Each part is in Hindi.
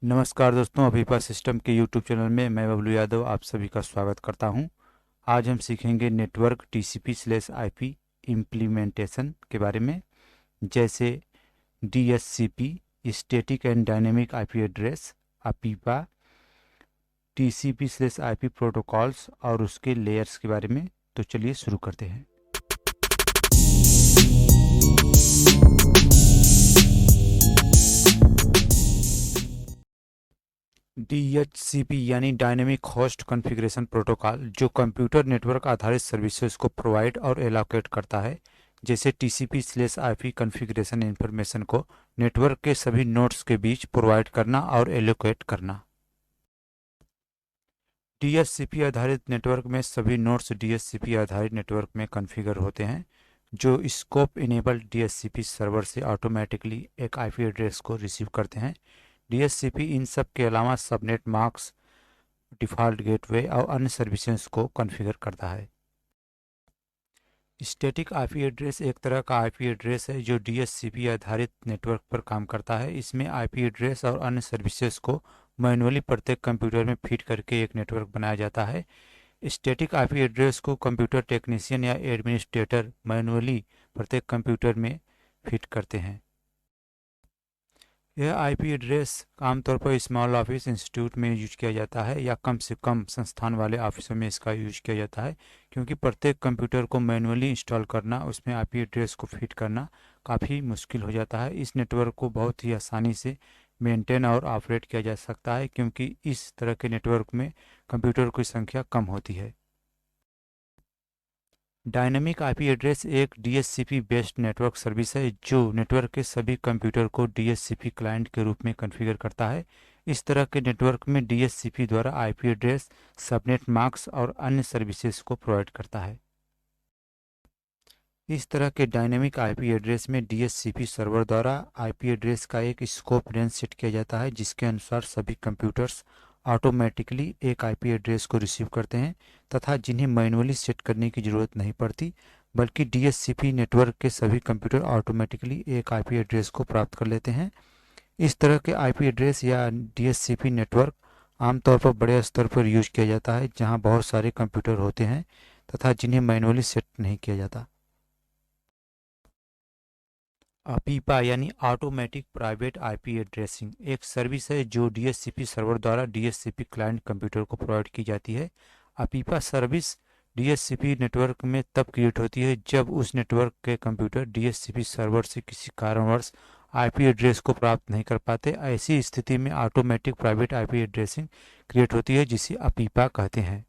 नमस्कार दोस्तों, अभिपा सिस्टम के यूट्यूब चैनल में मैं बबलू यादव आप सभी का स्वागत करता हूं। आज हम सीखेंगे नेटवर्क TCP/IP इम्प्लीमेंटेशन के बारे में, जैसे DSCP static and dynamic IP address, अपीपा, TCP/IP protocols और उसके लेयर्स के बारे में। तो चलिए शुरू करते हैं। DHCP यानी डायनेमिक होस्ट कॉन्फ़िगरेशन प्रोटोकॉल, जो कंप्यूटर नेटवर्क आधारित सर्विसेज को प्रोवाइड और एलोकेट करता है। जैसे TCP/IP कॉन्फ़िगरेशन इंफॉर्मेशन को नेटवर्क के सभी नोड्स के बीच प्रोवाइड करना और एलोकेट करना। DHCP आधारित नेटवर्क में सभी नोड्स DHCP आधारित नेटवर्क में कॉन्फ़िगर होते हैं, जो स्कोप इनेबल्ड DHCP सर्वर से ऑटोमेटिकली एक आईपी एड्रेस को रिसीव करते हैं। DHCP इन सब के अलावा सबनेट मास्क, डिफ़ॉल्ट गेटवे और अन्य सर्विसेज को कॉन्फ़िगर करता है। स्टैटिक आईपी एड्रेस एक तरह का आईपी एड्रेस है जो DHCP आधारित नेटवर्क पर काम करता है। इसमें आईपी एड्रेस और अन्य सर्विसेज को मैनुअली प्रत्येक कंप्यूटर में फीड करके एक नेटवर्क बनाया जाता है। स्टैटिक आईपी एड्रेस को कंप्यूटर टेक्नीशियन या एडमिनिस्ट्रेटर मैनुअली प्रत्येक कंप्यूटर में फीड करते हैं। यह आईपी एड्रेस आमतौर पर स्मॉल ऑफिस इंस्टीट्यूट में यूज किया जाता है या कम से कम संस्थान वाले ऑफिसों में इसका यूज किया जाता है, क्योंकि प्रत्येक कंप्यूटर को मैनुअली इंस्टॉल करना, उसमें आईपी एड्रेस को फिट करना काफ़ी मुश्किल हो जाता है। इस नेटवर्क को बहुत ही आसानी से मेंटेन और ऑपरेट किया जा सकता है, क्योंकि इस तरह के नेटवर्क में कंप्यूटर की संख्या कम होती है। डायनेमिक आईपी एड्रेस एक DHCP बेस्ड नेटवर्क सर्विस है जो नेटवर्क के सभी कंप्यूटर को DHCP क्लाइंट के रूप में कॉन्फ़िगर करता है। इस तरह के नेटवर्क में DHCP द्वारा आईपी एड्रेस, सबनेट मास्क और अन्य सर्विसेज को प्रोवाइड करता है। इस तरह के डायनेमिक आईपी एड्रेस में DHCP सर्वर द्वारा आईपी एड्रेस का एक स्कोप रेंज सेट किया जाता है, जिसके अनुसार सभी कंप्यूटर्स ऑटोमेटिकली एक आईपी एड्रेस को रिसीव करते हैं तथा जिन्हें मैनुअली सेट करने की ज़रूरत नहीं पड़ती, बल्कि DHCP नेटवर्क के सभी कंप्यूटर ऑटोमेटिकली एक आईपी एड्रेस को प्राप्त कर लेते हैं। इस तरह के आईपी एड्रेस या DHCP नेटवर्क आमतौर पर बड़े स्तर पर यूज किया जाता है, जहां बहुत सारे कंप्यूटर होते हैं तथा जिन्हें मैनुअली सेट नहीं किया जाता। अपीपा यानी ऑटोमेटिक प्राइवेट आईपी एड्रेसिंग एक सर्विस है जो DHCP सर्वर द्वारा DHCP क्लाइंट कंप्यूटर को प्रोवाइड की जाती है। अपीपा सर्विस DHCP नेटवर्क में तब क्रिएट होती है जब उस नेटवर्क के कंप्यूटर DHCP सर्वर से किसी कारणवश आईपी एड्रेस को प्राप्त नहीं कर पाते। ऐसी स्थिति में automatic private IP addressing create होती है, जिसे अपीपा कहते हैं।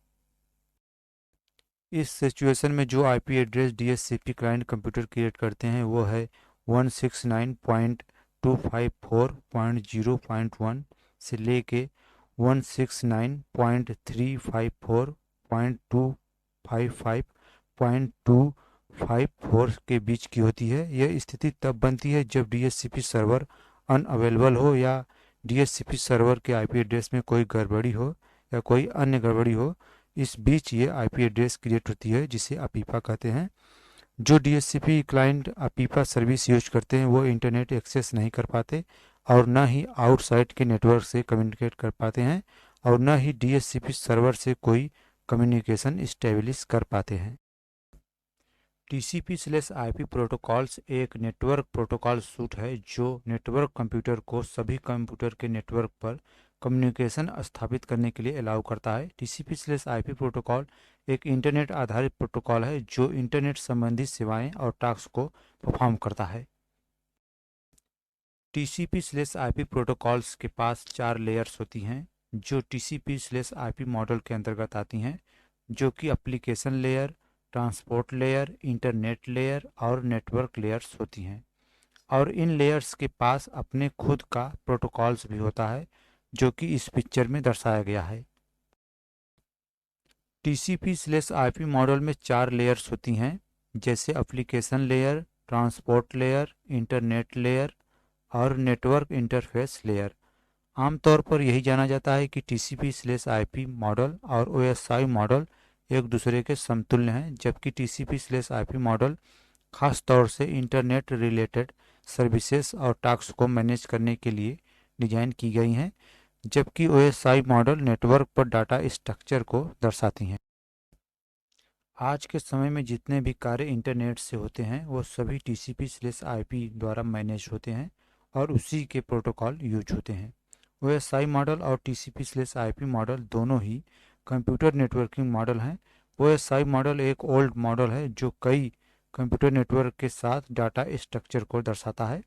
इस सिचुएशन में जो IP address DHCP client computer create करते हैं वो है 169.254.0.1 से लेके 169.354.255.254 के बीच की होती है। यह स्थिति तब बनती है जब DHCP सर्वर अनअवेलेबल हो या DHCP सर्वर के आईपी एड्रेस में कोई गड़बड़ी हो या कोई अन्य गड़बड़ी हो। इस बीच ये आईपी एड्रेस क्रिएट होती है, जिसे अपीपा कहते हैं। जो DHCP क्लाइंट अपीपा सर्विस यूज करते हैं वो इंटरनेट एक्सेस नहीं कर पाते और न ही आउटसाइड के नेटवर्क से कम्युनिकेट कर पाते हैं और न ही DHCP सर्वर से कोई कम्युनिकेशन इस्टेब्लिश कर पाते हैं। TCP/IP प्रोटोकॉल्स एक नेटवर्क प्रोटोकॉल सूट है जो नेटवर्क कंप्यूटर को सभी कंप्यूटर के नेटवर्क पर कम्युनिकेशन स्थापित करने के लिए अलाउ करता है। TCP/IP प्रोटोकॉल एक इंटरनेट आधारित प्रोटोकॉल है जो इंटरनेट संबंधित सेवाएं और टास्क को परफॉर्म करता है। TCP/IP प्रोटोकॉल्स के पास 4 लेयर्स होती हैं जो TCP/IP मॉडल के अंतर्गत आती हैं, जो कि application layer, transport layer, internet layer और नेटवर्क लेयर्स होती हैं। और इन लेयर्स के पास अपने खुद का प्रोटोकॉल्स भी होता है, जो कि इस पिक्चर में दर्शाया गया है। TCP/IP मॉडल में 4 लेयर्स होती हैं, जैसे application layer, transport layer, internet layer और नेटवर्क इंटरफेस लेयर। आमतौर पर यही जाना जाता है कि TCP/IP मॉडल और OSI मॉडल एक दूसरे के समतुल्य हैं, जबकि TCP/IP मॉडल खास तौर से इंटरनेट रिलेटेड सर्विसेज और टास्क को मैनेज करने के लिए डिज़ाइन की गई हैं। जबकि OSI मॉडल नेटवर्क पर डाटा स्ट्रक्चर को दर्शाती हैं। आज के समय में जितने भी कार्य इंटरनेट से होते हैं वो सभी TCP/IP द्वारा मैनेज होते हैं और उसी के प्रोटोकॉल यूज होते हैं। OSI मॉडल और TCP/IP मॉडल दोनों ही कंप्यूटर नेटवर्किंग मॉडल हैं। OSI मॉडल एक ओल्ड मॉडल है जो कई कंप्यूटर नेटवर्क के साथ डाटा स्ट्रक्चर को दर्शाता है।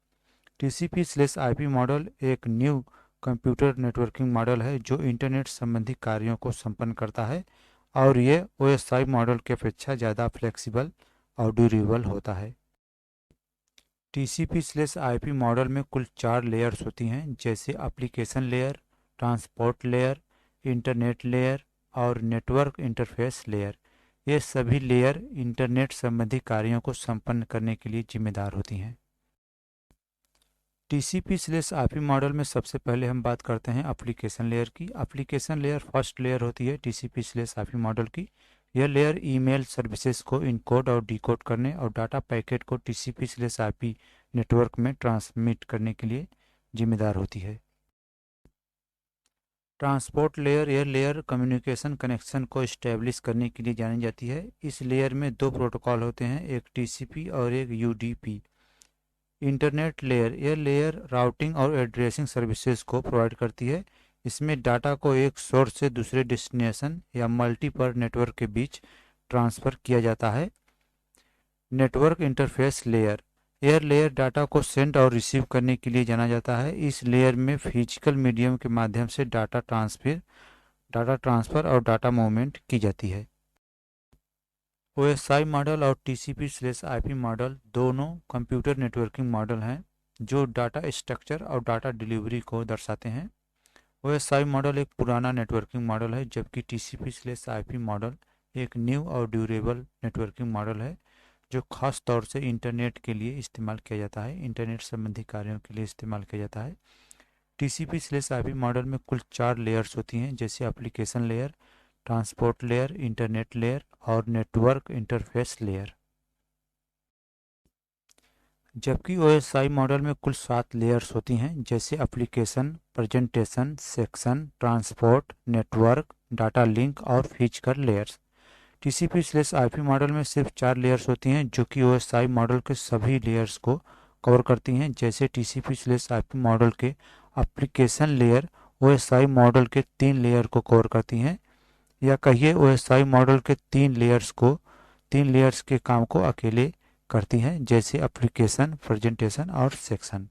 TCP/IP मॉडल एक न्यू कंप्यूटर नेटवर्किंग मॉडल है जो इंटरनेट संबंधी कार्यों को संपन्न करता है और ये OSI मॉडल की अपेक्षा ज़्यादा फ्लेक्सिबल और ड्यूरेबल होता है। TCP/IP मॉडल में कुल 4 लेयर्स होती हैं, जैसे application layer, transport layer, internet layer और नेटवर्क इंटरफेस लेयर। ये सभी लेयर इंटरनेट संबंधी कार्यों को संपन्न करने के लिए जिम्मेदार होती हैं। TCP/IP मॉडल में सबसे पहले हम बात करते हैं एप्लीकेशन लेयर की। एप्लीकेशन लेयर फर्स्ट लेयर होती है TCP/IP मॉडल की। यह लेयर ईमेल सर्विसेज को इनकोड और डिकोड करने और डाटा पैकेट को TCP/IP नेटवर्क में ट्रांसमिट करने के लिए जिम्मेदार होती है। ट्रांसपोर्ट लेयर, यह लेयर कम्युनिकेशन कनेक्शन को इस्टेब्लिश करने के लिए जानी जाती है। इस लेयर में दो प्रोटोकॉल होते हैं, एक TCP और एक UDP। इंटरनेट लेयर, यह लेयर राउटिंग और एड्रेसिंग सर्विसेज को प्रोवाइड करती है। इसमें डाटा को एक सोर्स से दूसरे डेस्टिनेशन या मल्टीपर नेटवर्क के बीच ट्रांसफ़र किया जाता है। नेटवर्क इंटरफेस लेयर, यह लेयर डाटा को सेंड और रिसीव करने के लिए जाना जाता है। इस लेयर में फिजिकल मीडियम के माध्यम से डाटा ट्रांसफ़र और डाटा मूवमेंट की जाती है। OSI मॉडल और TCP/IP मॉडल दोनों कंप्यूटर नेटवर्किंग मॉडल हैं जो डाटा स्ट्रक्चर और डाटा डिलीवरी को दर्शाते हैं। OSI मॉडल एक पुराना नेटवर्किंग मॉडल है, जबकि TCP/IP मॉडल एक न्यू और ड्यूरेबल नेटवर्किंग मॉडल है जो खास तौर से इंटरनेट के लिए इस्तेमाल किया जाता है, इंटरनेट संबंधी कार्यों के लिए इस्तेमाल किया जाता है। TCP/IP मॉडल में कुल 4 लेयर्स होती हैं, जैसे application layer, transport layer, internet layer और नेटवर्क इंटरफेस लेयर। जबकि OSI मॉडल में कुल 7 लेयर्स होती हैं, जैसे application, presentation, section, transport, network, data link और फिजिकल लेयर्स। TCP/IP मॉडल में सिर्फ 4 लेयर्स होती हैं जो कि OSI मॉडल के सभी लेयर्स को कवर करती हैं, जैसे TCP/IP मॉडल के एप्लीकेशन लेयर OSI मॉडल के 3 लेयर को कवर करती हैं, या कहिए OSI मॉडल के 3 लेयर्स के काम को अकेले करती हैं, जैसे एप्लीकेशन, प्रेजेंटेशन और सेक्शन।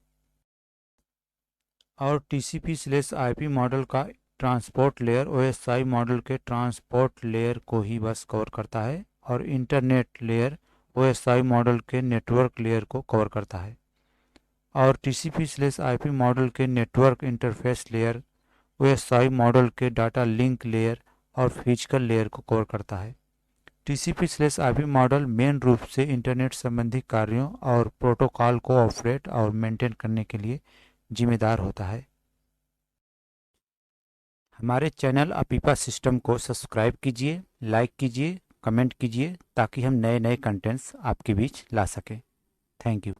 और TCP/IP मॉडल का ट्रांसपोर्ट लेयर OSI मॉडल के ट्रांसपोर्ट लेयर को ही बस कवर करता है, और इंटरनेट लेयर OSI मॉडल के नेटवर्क लेयर को कवर करता है। और TCP/IP मॉडल के network interface layer OSI model के डाटा लिंक लेयर और फिजिकल लेयर को कवर करता है। TCP/IP मॉडल मेन रूप से इंटरनेट संबंधी कार्यों और प्रोटोकॉल को ऑपरेट और मेंटेन करने के लिए जिम्मेदार होता है। हमारे चैनल अपीपा सिस्टम को सब्सक्राइब कीजिए, लाइक कीजिए, कमेंट कीजिए ताकि हम नए नए कंटेंट्स आपके बीच ला सकें। Thank you.